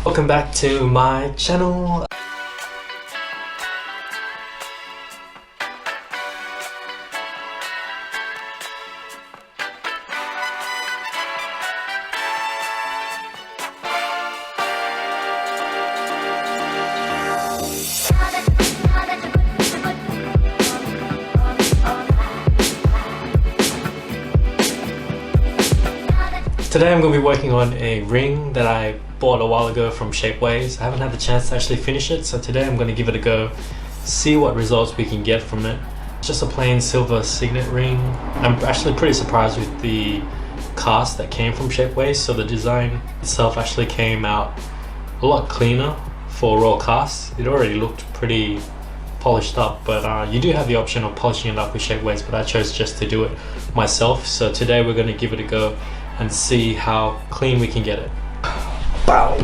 Welcome back to my channel. Today I'm going to be working on a ring that I bought a while ago from Shapeways. I haven't had the chance to actually finish it, so today I'm going to give it a go, see what results we can get from it. It's just a plain silver signet ring. I'm actually pretty surprised with the cast that came from Shapeways, so the design itself actually came out a lot cleaner for raw cast. It already looked pretty polished up, but you do have the option of polishing it up with Shapeways, but I chose just to do it myself. So today we're going to give it a go and see how clean we can get it. Bow!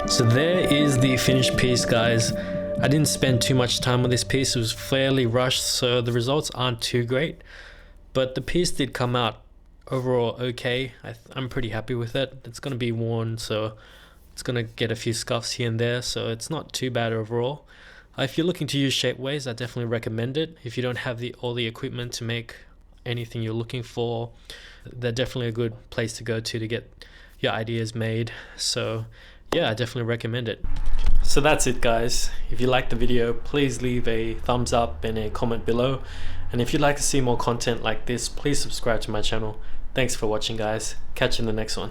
So there is the finished piece, guys. I didn't spend too much time on this piece. It was fairly rushed, so the results aren't too great, but the piece did come out overall okay. I'm pretty happy with it. It's going to be worn, so it's going to get a few scuffs here and there, so it's not too bad overall. If you're looking to use Shapeways, I definitely recommend it. If you don't have all the equipment to make anything you're looking for, they're definitely a good place to go to get your ideas made. So yeah, I definitely recommend it. So that's it, guys. If you liked the video, please leave a thumbs up and a comment below. And if you'd like to see more content like this, please subscribe to my channel. Thanks for watching, guys. Catch you in the next one.